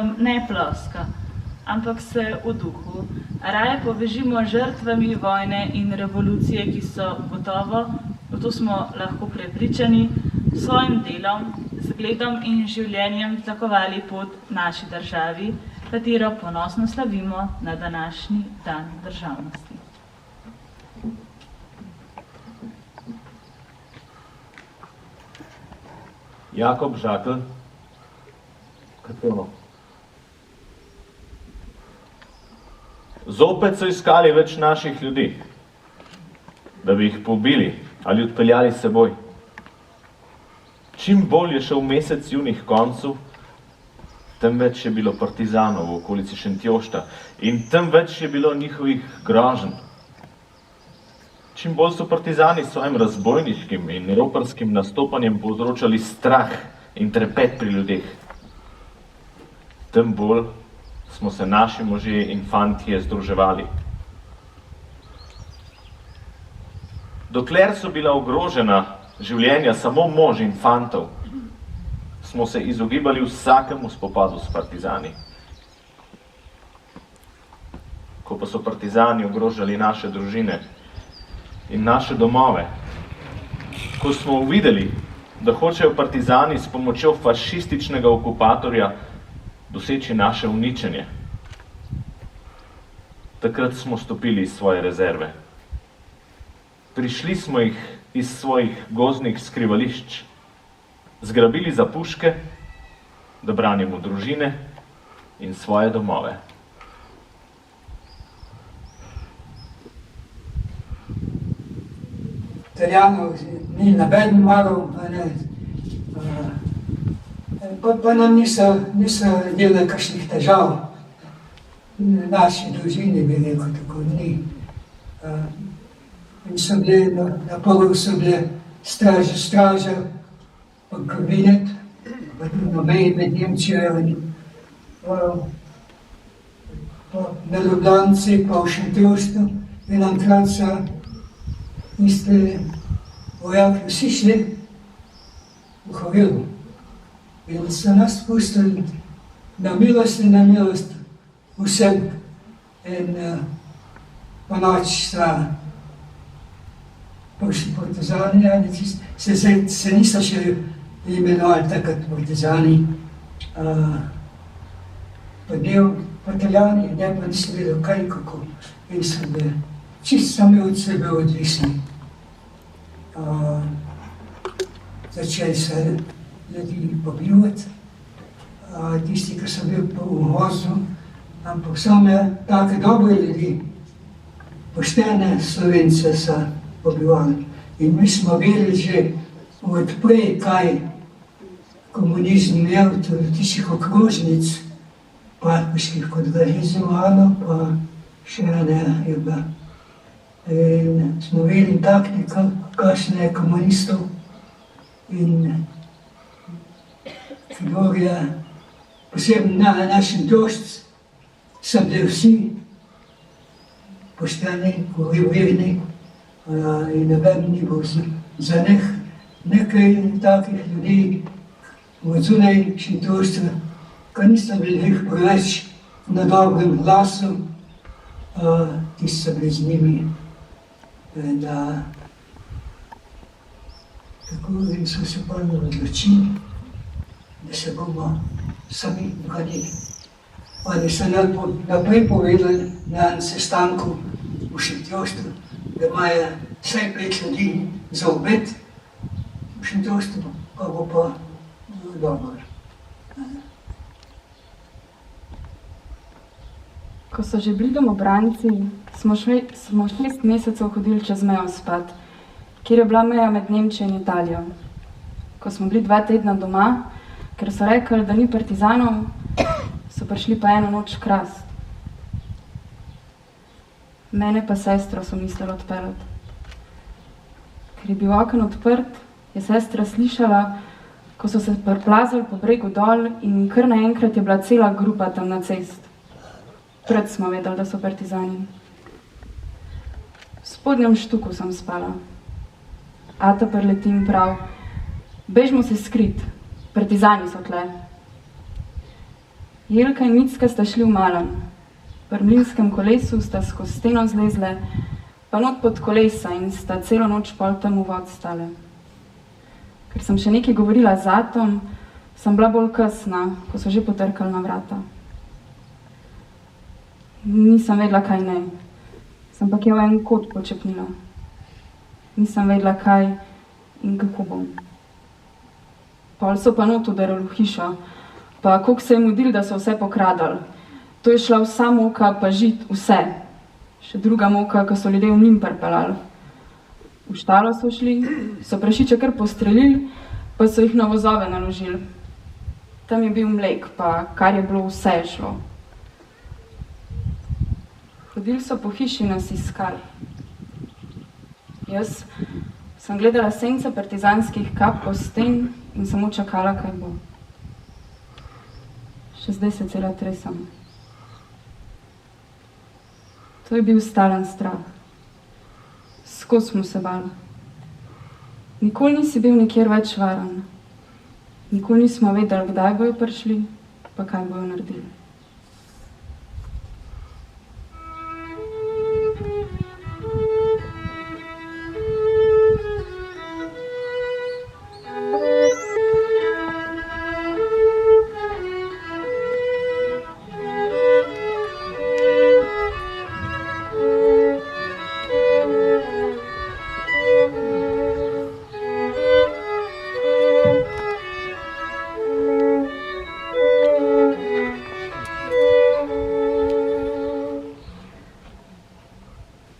partizanov ne ploska, ampak se v duhu. Raje povežimo žrtvami vojne in revolucije, ki so gotovo, v to smo lahko prepričani, svojim delom, zgledom in življenjem tlakovali pot naši državi, katero ponosno slavimo na današnji dan državnosti. Jakob Žakl, Katrino. Zopet so iskali več naših ljudi, da bi jih pobili ali odpeljali s seboj. Čim bolj je šel mesec junih koncu, tem več je bilo partizanov v okolici Šentjošta in tem več je bilo njihovih groženj. Čim bolj so partizani s svojim razbojniškim in roparskim nastopanjem povzročali strah in trepet pri ljudeh, tem bolj smo se naši možje in fantje združevali. Dokler so bila ogrožena življenja samo mož in fantov, smo se izogibali vsakemu spopadu s partizani. Ko pa so partizani ogrožali naše družine in naše domove, ko smo uvideli, da hočejo partizani s pomočjo fašističnega okupatorja doseči naše uničenje, takrat smo stopili iz svoje rezerve. Prišli smo jih iz svojih gozdnih skrivališč, zgrabili za puške, da branimo družine in svoje domove. Italijanov ni nobeden maral, pa nam niso delali kakšnih težav. Naši družini bi rekel, tako ni. In so bili, na polu so bili straže, pa kabinet, pa na meji med Nemčijo in na Ljubljanci, pa v Šentjoštu. In enkrat so isti vojaki vsi šli v Havilu. In so nas pustili na milost in na milost vsem. In po noč sta prišli partizani, se niso še imenovali takrat partizani, pa del Italijani, ne pa niso vedeli kaj in kako. In so bili čisto sami od sebe odvisni. Začeli se ljudi pobivati, tisti, ki so bili v uvozu, ampak same take dobre ljudi, poštene Slovence so pobivali. In mi smo vedeli že odprej, kaj komunizm imel, tudi tistih okrožnic, partnerskih kot Galizovano, pa še ene je bila. In smo vedeli taktika, kakšne je komunistov. In Figurje, posebno na Šentjošt, so bili vsi pošteni, verni, in noben ni bil za nekaj takih ljudi od zunaj Šentjošta, ki niso bili preveč na dobrem glasu, ti so bili z njimi. Tako so se pa odločili, da se bomo sami branili. Oni so naprej povedali na enem sestanku v Šentjoštu, da imajo vsaj 5 ljudi za obet v Šentjoštu, pa bo pa dobro. Ko so že bili domobranci, smo 6 mesecev hodili čez mejo spat, kjer je bila meja med Nemčijo in Italijo. Ko smo bili 2 tedna doma, ker so rekli, da ni partizanov, so prišli pa eno noč krast. Mene pa sestro so mislili odpeljati. Ker je bil oken odprt, je sestra slišala, ko so se priplazili po bregu dol in kar naenkrat je bila cela grupa tam na cest. Pred smo vedeli, da so partizani. V spodnjem štuku sem spala. Ata preleti in prav, bežmo se skrit, partizani so tle. Jelka in Micka sta šli v Malem. Pri mlinskem kolesu sta skozi steno zlezle, pa not pod kolesa in sta celo noč pol tam v vod stale. Ker sem še nekaj govorila z Atom, sem bila bolj kasna, ko so že potrkali na vrata. Nisem vedela, kaj ne. Sem pa kje v en kot počepnila. Nisem vedela, kaj in kako bom. Pol so pa not udarili v hišo, pa koliko se je mudil, da so vse pokradali. To je šla vsa moka, pa žit, vse. Še druga moka, ko so ljudje v mlin pripeljali. V štalo so šli, so prašiče kar postrelili, pa so jih na vozove naložili. Tam je bil mlek, pa kar je bilo, vse je šlo. Hodili so po hiši in nas iskali. Jaz sem gledala sence partizanskih kap po sten in samo čakala, kaj bo. Še zdaj se cela tresam. To je bil stalen strah. Skozi smo se bali. Nikoli nisi bil nikjer več varen. Nikoli nismo vedeli, kdaj bojo prišli, pa kaj bojo naredili.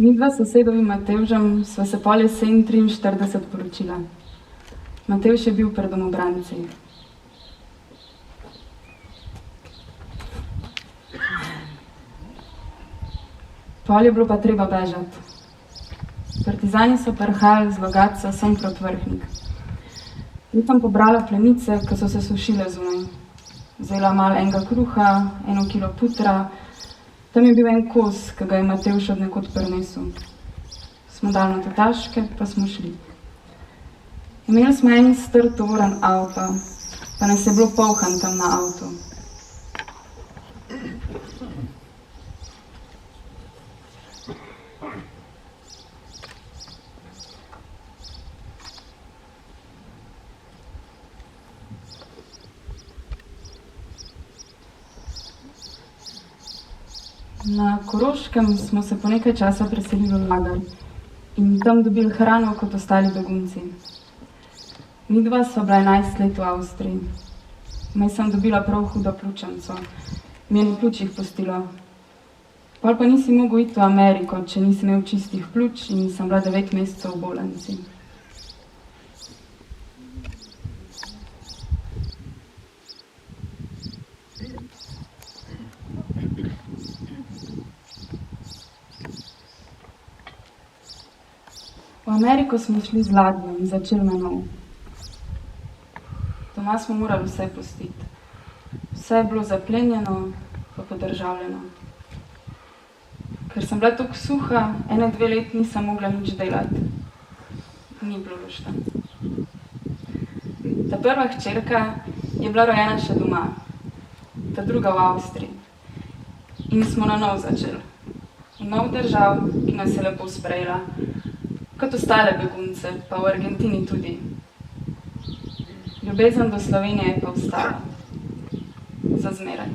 Midva s sosedovim Matevžem sva se pol jesen 43 poročila. Matevž je bil pred domobranci. Pol je bilo pa treba bežati. Partizani so prihajali z Logatca sem proti Vrhnik. Je tam pobrala plenice, ki so se sušile zunaj. Vzela malo enega kruha, 1 kilo putra. Tam je bil en kos, ki ga je Matevž od nekod prinesel. Smo dali na tetaške, pa smo šli. Imeli smo en star tovoren avto, pa nas je bilo polhan tam na avtu. Na Koroškem smo se po nekaj časa preselili v lager in tam dobili hrano kot ostali begunci. Midva sva bila 11 let v Avstriji. Vmes sem dobila prav hudo pljučnico. Mi je na pljučih pustilo. Pol pa nisi mogel iti v Ameriko, če nisi imel čistih pljuč in sem bila 9 mesecev v bolnici. V Ameriko smo šli z ladjo in začeli na nov. Doma smo morali vse pustiti. Vse je bilo zaplenjeno, pa podržavljeno. Ker sem bila tako suha, 1-2 let nisem mogla nič delati. Ni bilo luštno. Ta prva hčerka je bila rojena še doma, ta druga v Avstriji. In smo na nov začeli. V nov držav, ki nas je lepo sprejela. Kot ostale begunce, pa v Argentini tudi. Ljubezen do Slovenije je pa ostala. Za zmeraj.